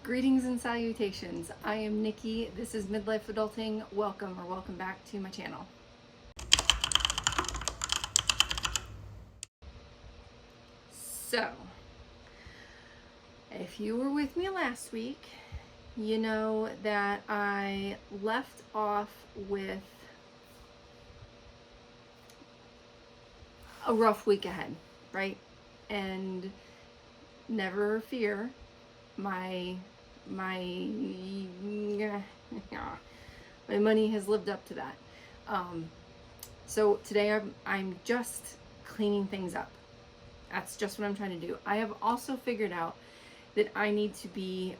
Greetings and salutations. I am Nikki. This is Midlife Adulting. Welcome back to my channel. So, if you were with me last week, you know that I left off with a rough week ahead, right? And never fear, my money has lived up to that. So today I'm just cleaning things up. That's just what I'm trying to do. I have also figured out that I need to be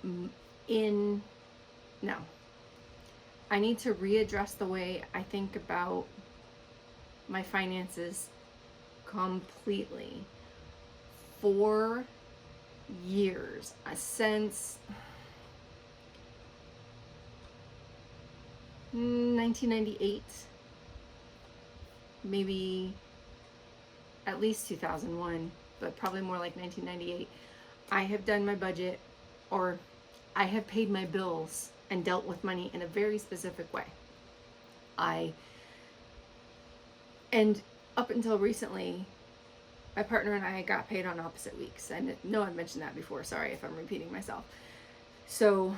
I need to readdress the way I think about my finances completely. For years, since 1998, maybe at least 2001, but probably more like 1998, I have done my budget, or I have paid my bills and dealt with money in a very specific way. And up until recently, my partner and I got paid on opposite weeks. I know I've mentioned that before. Sorry if I'm repeating myself. So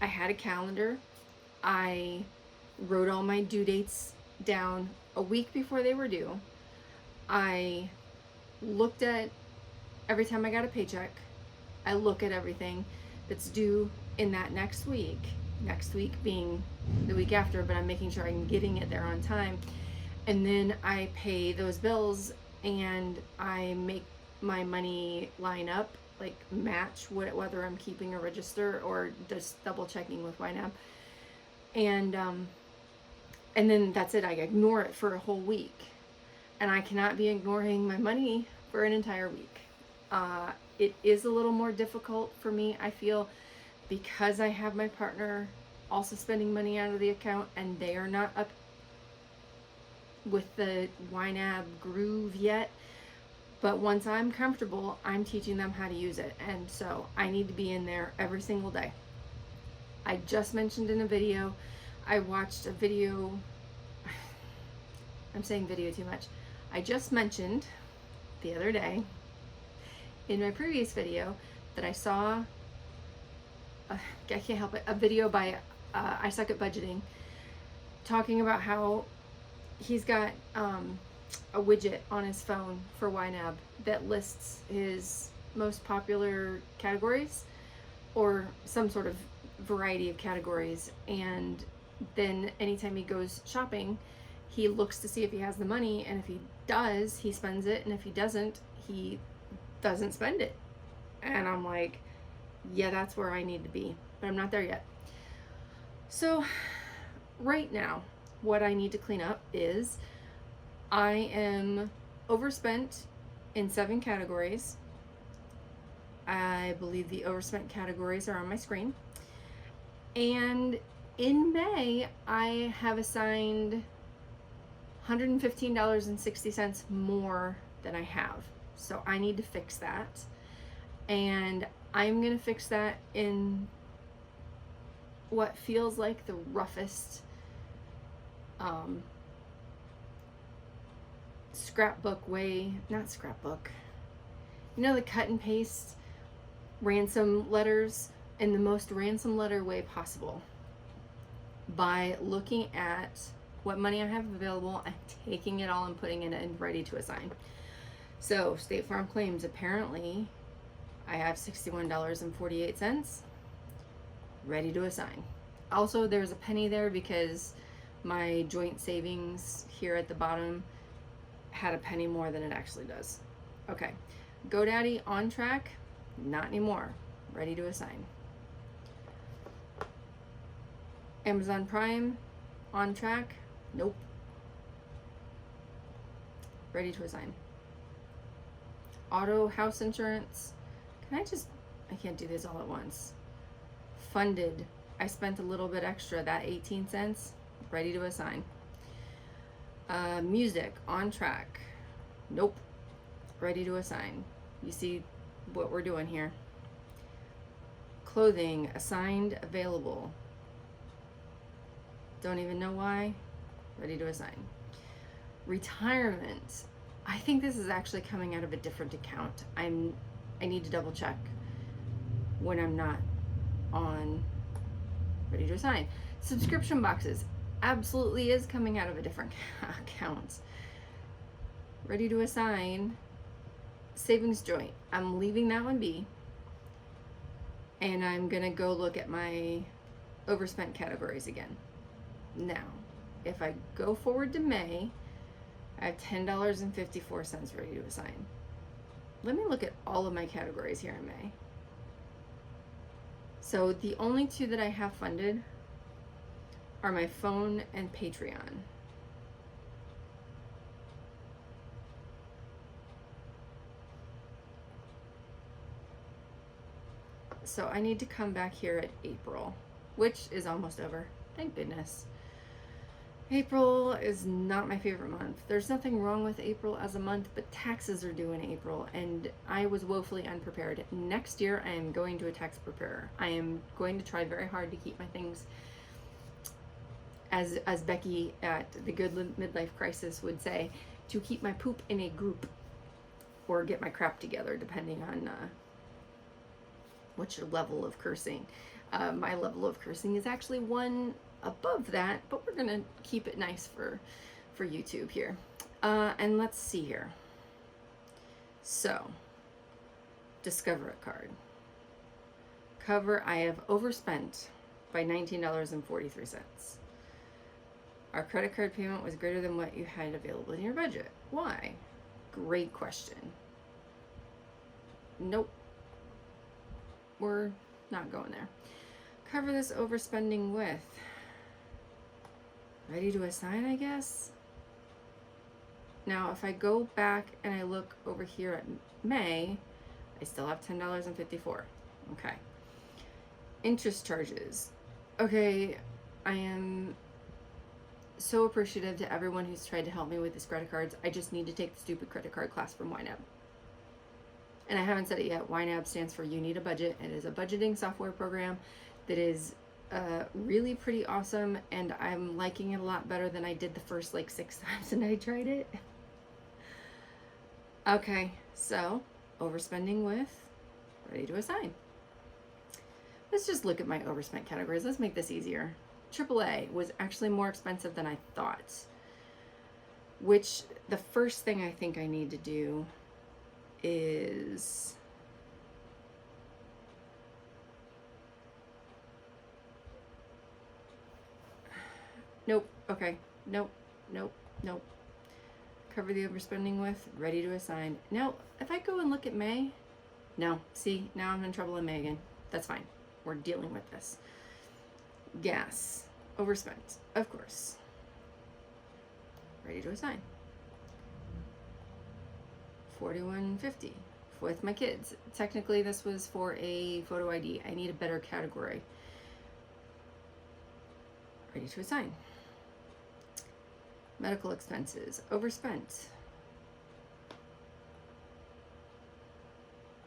I had a calendar. I wrote all my due dates down a week before they were due. I looked at every time I got a paycheck. I look at everything that's due in that next week being the week after, but I'm making sure I'm getting it there on time. And then I pay those bills and I make my money line up, like match whether I'm keeping a register or just double checking with YNAB. And then that's it. I ignore it for a whole week. And I cannot be ignoring my money for an entire week. It is a little more difficult for me, I feel, because I have my partner also spending money out of the account and they are not up with the YNAB groove yet. But once I'm comfortable, I'm teaching them how to use it. And so I need to be in there every single day. I just mentioned in a video, I watched a video, I'm saying video too much. I just mentioned the other day in my previous video that I saw, I can't help it, a video by I Suck at Budgeting, talking about how he's got a widget on his phone for YNAB that lists his most popular categories or some sort of variety of categories, and then anytime he goes shopping, he looks to see if he has the money, and if he does, he spends it, and if he doesn't, he doesn't spend it. And I'm like, yeah, that's where I need to be, but I'm not there yet. So right now, what I need to clean up is I am overspent in 7 categories. I believe the overspent categories are on my screen. And in May, I have assigned $115.60 more than I have. So I need to fix that. And I'm going to fix that in what feels like the roughest scrapbook way, not scrapbook, you know, the cut and paste ransom letters in the most ransom letter way possible, by looking at what money I have available and taking it all and putting it in ready to assign. So State Farm claims, apparently I have $61.48 ready to assign. Also, there's a penny there because my joint savings here at the bottom had a penny more than it actually does. Okay, GoDaddy on track, not anymore, ready to assign. Amazon Prime on track, nope, ready to assign. Auto house insurance, I can't do this all at once. Funded, I spent a little bit extra, that 18 cents, ready to assign. Music on track, nope, ready to assign. You see what we're doing here. Clothing, assigned, available. Don't even know why. Ready to assign. Retirement. I think this is actually coming out of a different account. I need to double check when I'm not on ready to assign. Subscription boxes absolutely is coming out of a different account. Ready to assign. Savings joint. I'm leaving that one be. And I'm going to go look at my overspent categories again. Now, if I go forward to May, I have $10.54 ready to assign. Let me look at all of my categories here in May. So the only two that I have funded are my phone and Patreon. So I need to come back here at April, which is almost over. Thank goodness. April is not my favorite month. There's nothing wrong with April as a month, but taxes are due in April, and I was woefully unprepared. Next year, I am going to a tax preparer. I am going to try very hard to keep my things, as Becky at the Good Midlife Crisis would say, to keep my poop in a group, or get my crap together, depending on what's your level of cursing. My level of cursing is actually one above that, but we're gonna keep it nice for YouTube here. And let's see here. So, Discover It card. Cover, I have overspent by $19.43. Our credit card payment was greater than what you had available in your budget. Why? Great question. Nope. We're not going there. Cover this overspending with. Ready to assign, I guess? Now, if I go back and I look over here at May, I still have $10.54. Okay. Interest charges. Okay, I am so appreciative to everyone who's tried to help me with these credit cards. I just need to take the stupid credit card class from YNAB. And I haven't said it yet. YNAB stands for You Need a Budget. It is a budgeting software program that is really pretty awesome, and I'm liking it a lot better than I did the first like 6 times that I tried it. Okay, so overspending with ready to assign. Let's just look at my overspent categories. Let's make this easier. AAA was actually more expensive than I thought, which the first thing I think I need to do is nope. Okay. Nope. Cover the overspending with ready to assign. Now, if I go and look at May, no. See, now I'm in trouble in May again. That's fine. We're dealing with this. Gas. Overspent. Of course. Ready to assign. $41.50 with my kids. Technically, this was for a photo ID. I need a better category. Ready to assign. Medical expenses. Overspent.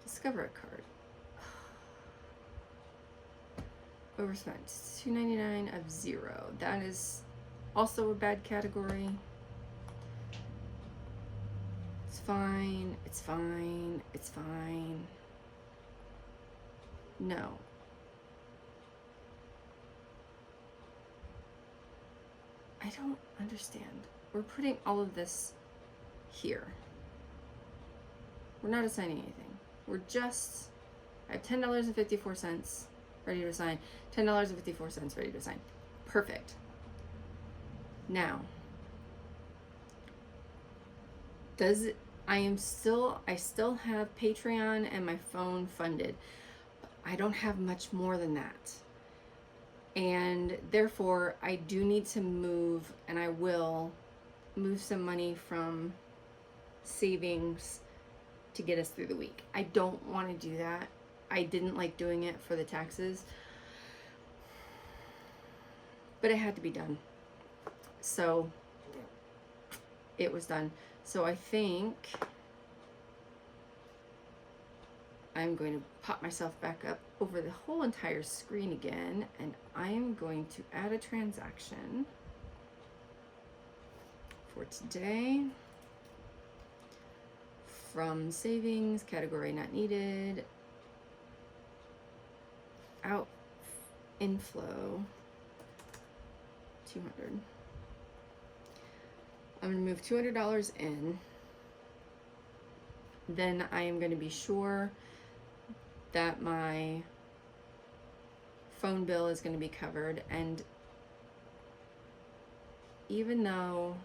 Discover It card. Overspent. $2.99 of 0. That is also a bad category. It's fine. It's fine. It's fine. No. I don't understand. We're putting all of this here. We're not assigning anything. We're just, I have $10.54 ready to assign. $10.54 ready to assign. Perfect. Now, I still have Patreon and my phone funded. I don't have much more than that. And therefore, I do need to move, and I will move some money from savings to get us through the week. I don't want to do that. I didn't like doing it for the taxes, but it had to be done. So it was done. So I think I'm going to pop myself back up. over the whole entire screen again, and I am going to add a transaction for today from savings, category not needed, out, inflow, 200. I'm going to move $200 in. Then I am going to be sure that my phone bill is going to be covered. And even though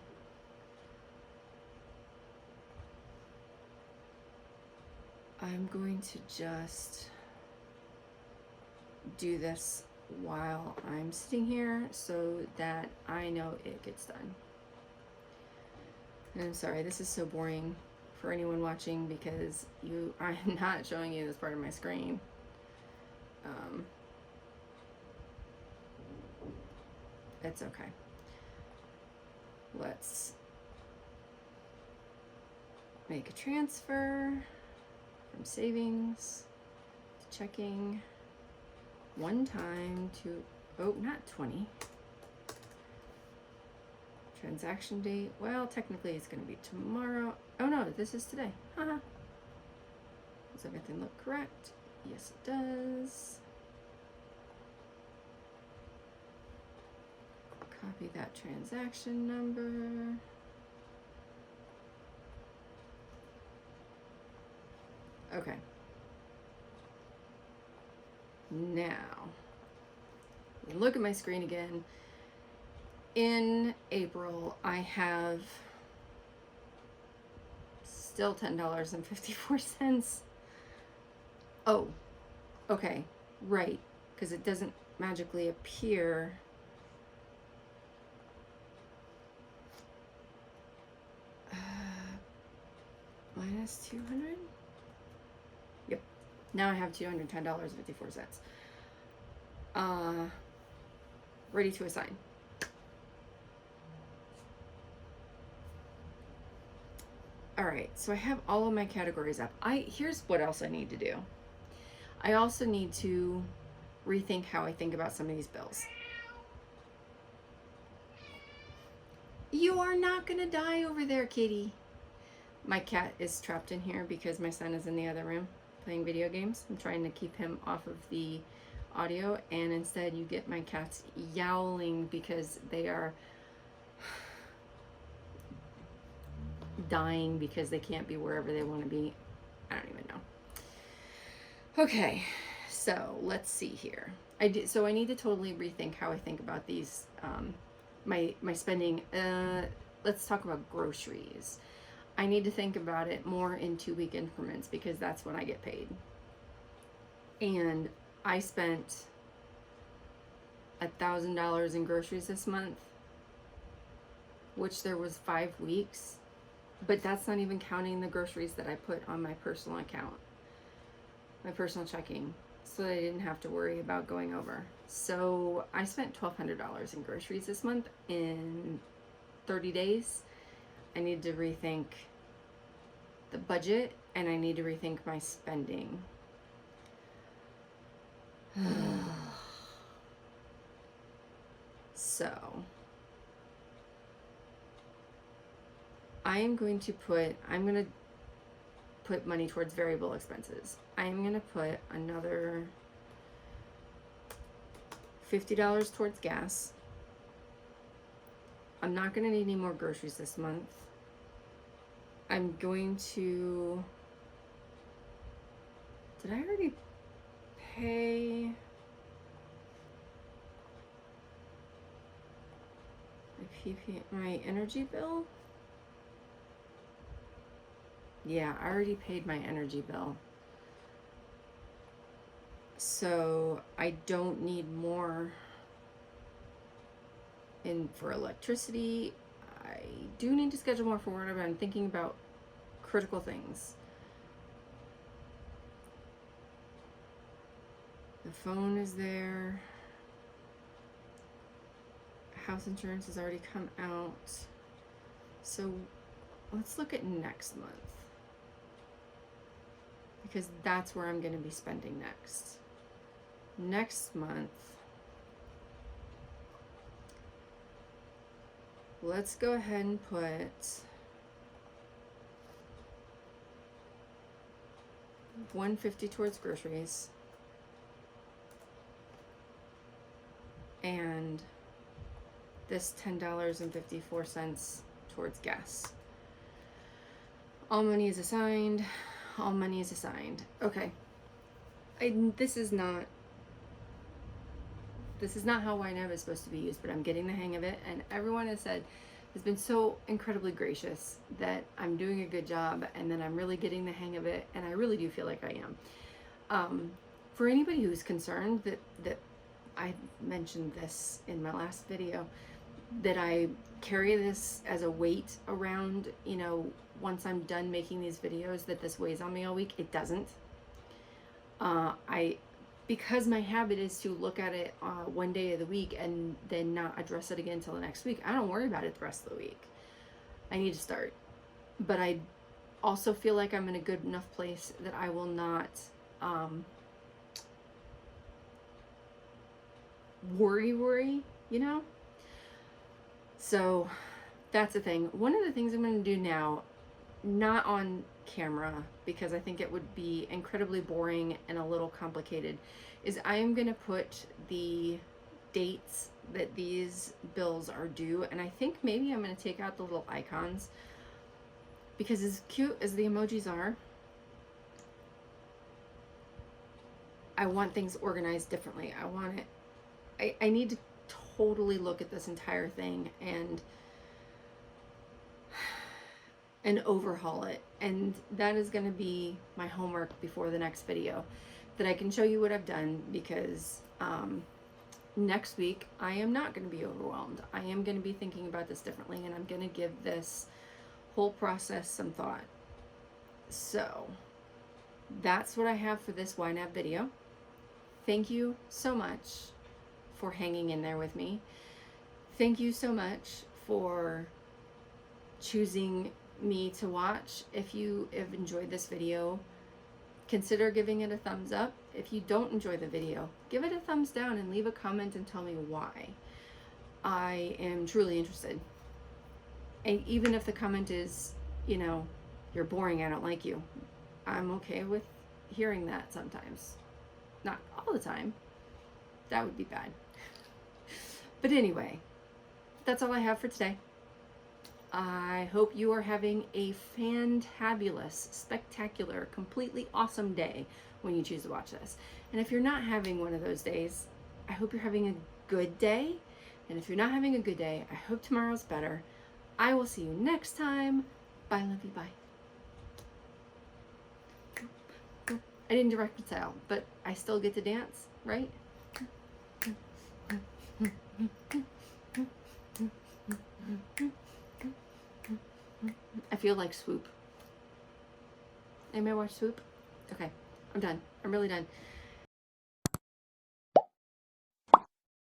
I'm going to just do this while I'm sitting here so that I know it gets done. And I'm sorry, this is so boring for anyone watching because I'm not showing you this part of my screen. It's okay. Let's make a transfer from savings to checking one time to, oh, not 20. Transaction date, well, technically it's going to be tomorrow. Oh no, this is today. Haha. Does everything look correct? Yes, it does. Copy that transaction number. Okay. Now, look at my screen again. In April, I have still $10.54. Oh, okay, right, because it doesn't magically appear. Minus 200? Yep, now I have $210.54. Ready to assign. All right, so I have all of my categories up. Here's what else I need to do. I also need to rethink how I think about some of these bills. You are not gonna die over there, kitty. My cat is trapped in here because my son is in the other room playing video games. I'm trying to keep him off of the audio, and instead you get my cats yowling because they are dying because they can't be wherever they want to be. I don't even know. Okay, so let's see here. So I need to totally rethink how I think about these, my spending. Let's talk about groceries. I need to think about it more in 2-week increments because that's when I get paid. And I spent $1,000 in groceries this month, which there was 5 weeks, but that's not even counting the groceries that I put on my personal account, my personal checking, so that I didn't have to worry about going over. So I spent $1,200 in groceries this month in 30 days. I need to rethink the budget, and I need to rethink my spending. So I'm going to put money towards variable expenses. I'm going to put another $50 towards gas. I'm not going to need any more groceries this month. I'm going to, did I already pay my energy bill? Yeah, I already paid my energy bill. So I don't need more in for electricity. I do need to schedule more for water, but I'm thinking about critical things. The phone is there. House insurance has already come out. So let's look at next month, because that's where I'm going to be spending next. next month, let's go ahead and put $150 towards groceries and this $10.54 towards gas. All money is assigned. All money is assigned. Okay. This is not how YNAB is supposed to be used, but I'm getting the hang of it, and everyone has been so incredibly gracious that I'm doing a good job and that I'm really getting the hang of it, and I really do feel like I am. For anybody who's concerned that I mentioned this in my last video, that I carry this as a weight around, once I'm done making these videos, that this weighs on me all week. It doesn't. Because my habit is to look at it one day of the week and then not address it again until the next week, I don't worry about it the rest of the week. I need to start. But I also feel like I'm in a good enough place that I will not worry, So that's the thing. One of the things I'm going to do now, not on camera because I think it would be incredibly boring and a little complicated, is I am going to put the dates that these bills are due, and I think maybe I'm going to take out the little icons, because as cute as the emojis are, I want things organized differently. I need to totally look at this entire thing and overhaul it, and that is going to be my homework before the next video, that I can show you what I've done, because next week I am not going to be overwhelmed. I am going to be thinking about this differently, and I'm going to give this whole process some thought. So that's what I have for this YNAB video. Thank you so much for hanging in there with me. Thank you so much for choosing me to watch. If you have enjoyed this video, consider giving it a thumbs up. If you don't enjoy the video, give it a thumbs down and leave a comment and tell me why. I am truly interested. And even if the comment is, you're boring, I don't like you, I'm okay with hearing that sometimes. Not all the time. That would be bad. But anyway, that's all I have for today. I hope you are having a fantabulous, spectacular, completely awesome day when you choose to watch this. And if you're not having one of those days, I hope you're having a good day. And if you're not having a good day, I hope tomorrow's better. I will see you next time. Bye, lovey, bye. I didn't direct reconcile, but I still get to dance, right? I feel like Swoop. Anybody watch Swoop? Okay, I'm done. I'm really done.